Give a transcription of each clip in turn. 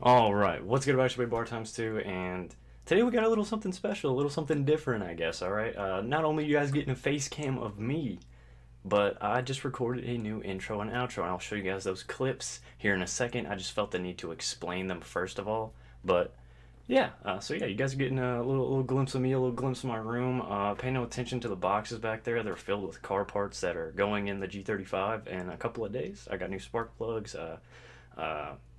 Alright, what's good about your bar times 2, and today we got a little something special, a little something different, I guess, alright? Not only you guys getting a face cam of me, but I just recorded a new intro and outro, and I'll show you guys those clips here in a second. I just felt the need to explain them first of all, but yeah, so yeah, you guys are getting a little glimpse of me, a little glimpse of my room. Pay no attention to the boxes back there. They're filled with car parts that are going in the G35 in a couple of days. I got new spark plugs,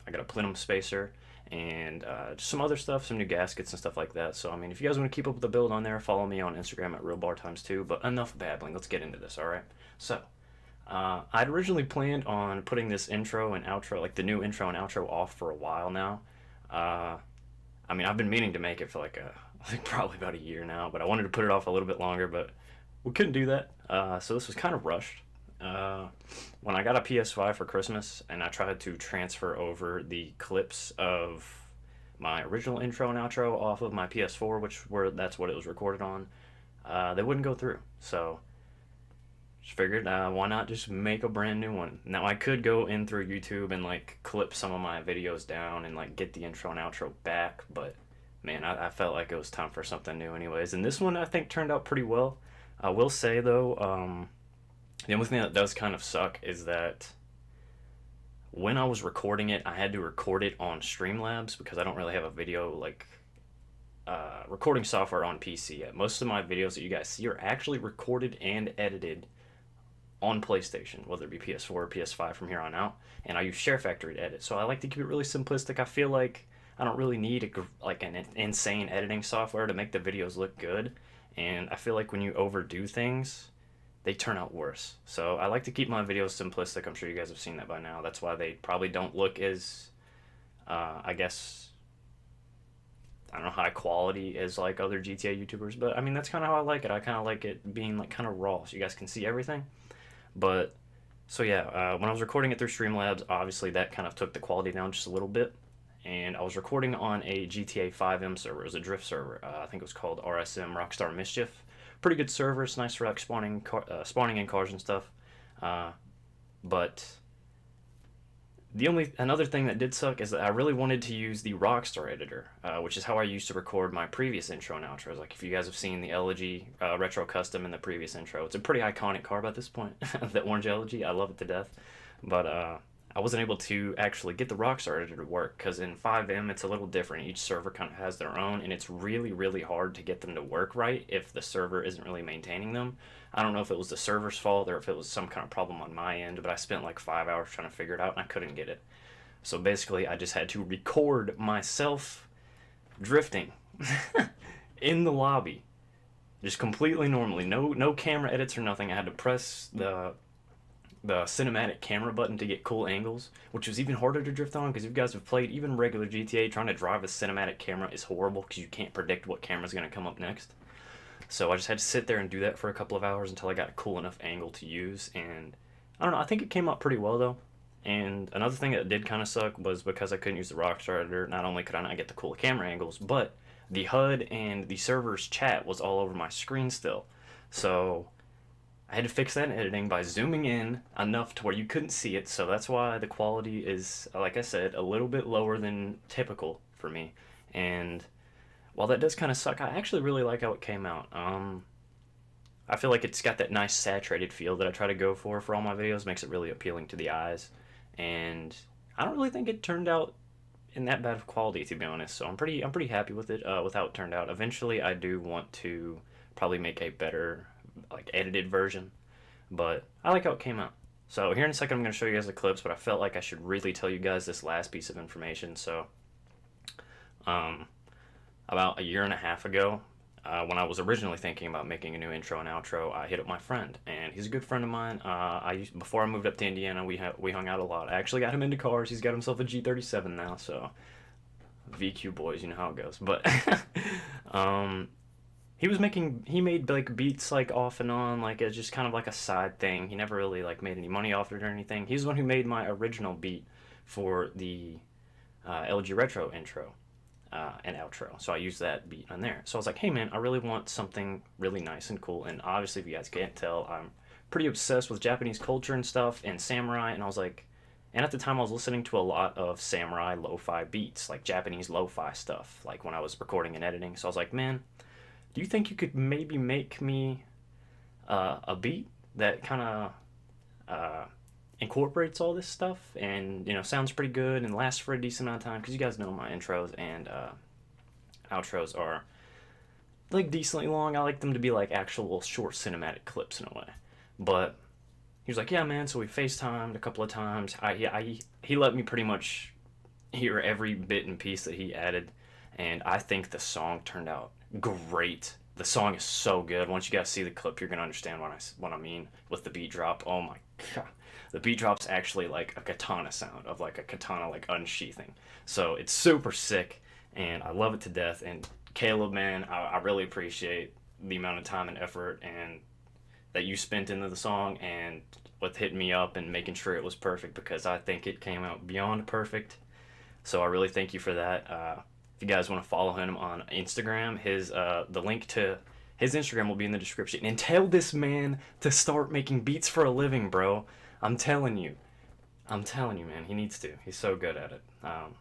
I got a plenum spacer, and just some other stuff, some new gaskets and stuff like that. So, I mean, if you guys want to keep up with the build on there, follow me on Instagram at RealBarTimes2. But enough babbling, let's get into this, alright? So, I'd originally planned on putting this intro and outro, like the new intro and outro, off for a while now. I mean, I've been meaning to make it for like I think probably about a year now, but I wanted to put it off a little bit longer, but we couldn't do that. So this was kind of rushed. When I got a PS5 for Christmas and I tried to transfer over the clips of my original intro and outro off of my PS4, that's what it was recorded on, they wouldn't go through. So just figured, why not just make a brand new one? Now I could go in through YouTube and like clip some of my videos down and like get the intro and outro back, but man, I felt like it was time for something new anyways. And this one I think turned out pretty well. I will say though, the only thing that does kind of suck is that when I was recording it, I had to record it on Streamlabs because I don't really have a video like recording software on PC yet. Most of my videos that you guys see are actually recorded and edited on PlayStation, whether it be PS4 or PS5 from here on out, and I use Share Factory to edit. So I like to keep it really simplistic. I feel like I don't really need an insane editing software to make the videos look good, and I feel like when you overdo things, they turn out worse. So I like to keep my videos simplistic. I'm sure you guys have seen that by now. That's why they probably don't look as, I guess, I don't know, high quality as like other GTA YouTubers. But I mean, that's kind of how I like it. I kind of like it being like kind of raw, so you guys can see everything. But so yeah, when I was recording it through Streamlabs, obviously that kind of took the quality down just a little bit. And I was recording on a GTA FiveM server. It was a drift server. I think it was called RSM Rockstar Mischief. Pretty good server. It's nice for like spawning in cars and stuff. But another thing that did suck is that I really wanted to use the Rockstar editor, which is how I used to record my previous intro and outros. Like if you guys have seen the Elegy Retro Custom in the previous intro, it's a pretty iconic car by this point. The orange Elegy, I love it to death. But I wasn't able to actually get the Rockstar editor to work because in FiveM it's a little different. Each server kind of has their own, and it's really, really hard to get them to work right if the server isn't really maintaining them. I don't know if it was the server's fault or if it was some kind of problem on my end, but I spent like 5 hours trying to figure it out and I couldn't get it. So basically I just had to record myself drifting in the lobby, just completely normally. No camera edits or nothing. I had to press the cinematic camera button to get cool angles, which was even harder to drift on because if you guys have played even regular GTA, trying to drive a cinematic camera is horrible because you can't predict what camera's going to come up next. So I just had to sit there and do that for a couple of hours until I got a cool enough angle to use, and I don't know, I think it came out pretty well though. And another thing that did kind of suck was because I couldn't use the Rockstar editor, not only could I not get the cool camera angles, but the HUD and the server's chat was all over my screen still. So I had to fix that in editing by zooming in enough to where you couldn't see it, so that's why the quality is, like I said, a little bit lower than typical for me. And while that does kind of suck, I actually really like how it came out. I feel like it's got that nice saturated feel that I try to go for all my videos, makes it really appealing to the eyes. And I don't really think it turned out in that bad of quality, to be honest, so I'm pretty happy with it, with how it turned out. Eventually I do want to probably make a better like edited version, but I like how it came out. So here in a second I'm going to show you guys the clips, but I felt like I should really tell you guys this last piece of information. So about a year and a half ago, when I was originally thinking about making a new intro and outro, I hit up my friend, and he's a good friend of mine. Before I moved up to Indiana, we hung out a lot. I actually got him into cars. He's got himself a G37 now, so VQ boys, you know how it goes. But he made like beats like off and on, like it's just kind of like a side thing. He never really like made any money off it or anything. He's the one who made my original beat for the LG Retro intro and outro, so I used that beat on there. So I was like, hey man, I really want something really nice and cool, and obviously if you guys can't tell, I'm pretty obsessed with Japanese culture and stuff and samurai, and I was like, And at the time, I was listening to a lot of samurai lo-fi beats, like Japanese lo-fi stuff, like when I was recording and editing. So I was like, man, do you think you could maybe make me a beat that kind of incorporates all this stuff and, you know, sounds pretty good and lasts for a decent amount of time? Because you guys know my intros and outros are like decently long. I like them to be like actual short cinematic clips in a way. But he was like, yeah, man. So we FaceTimed a couple of times. He let me pretty much hear every bit and piece that he added, and I think the song turned out great. The song is so good. Once you guys see the clip, you're gonna understand what I mean with the beat drop. Oh my god, the beat drop's actually like a katana sound of like a katana like unsheathing. So it's super sick, and I love it to death. And Caleb, man, I really appreciate the amount of time and effort and that you spent into the song and with hitting me up and making sure it was perfect, because I think it came out beyond perfect. So I really thank you for that. If you guys want to follow him on Instagram, the link to his Instagram will be in the description. And tell this man to start making beats for a living, bro. I'm telling you, man, he needs to. He's so good at it.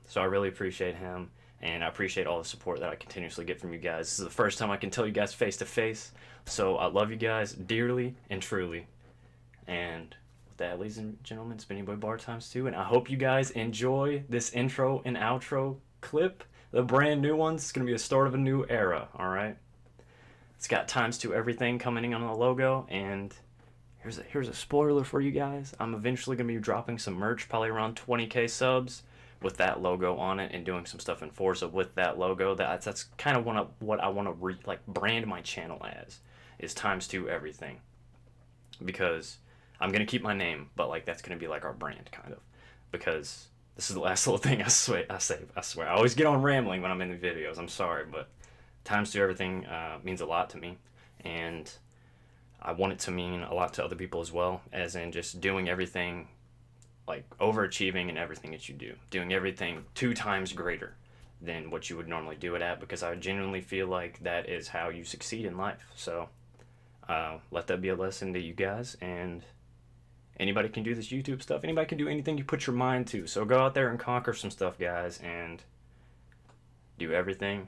So I really appreciate him, and I appreciate all the support that I continuously get from you guys. This is the first time I can tell you guys face to face. So I love you guys dearly and truly. And with that, ladies and gentlemen, it's been your boy Bar Times 2, and I hope you guys enjoy this intro and outro clip. The brand new one's gonna be the start of a new era, alright? It's got times 2 everything coming in on the logo, and here's a spoiler for you guys. I'm eventually gonna be dropping some merch, probably around 20k subs, with that logo on it, and doing some stuff in Forza with that logo. That's kind of what I want to like brand my channel as, is times 2 everything, because I'm gonna keep my name, but like that's gonna be like our brand kind of, because this is the last little thing I swear. I always get on rambling when I'm in the videos. I'm sorry, but times 2 everything means a lot to me, and I want it to mean a lot to other people as well, as in just doing everything, like overachieving in everything that you do, doing everything 2 times greater than what you would normally do it at, because I genuinely feel like that is how you succeed in life. So let that be a lesson to you guys, and anybody can do this YouTube stuff. Anybody can do anything you put your mind to. So go out there and conquer some stuff, guys, and do everything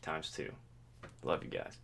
times 2. Love you guys.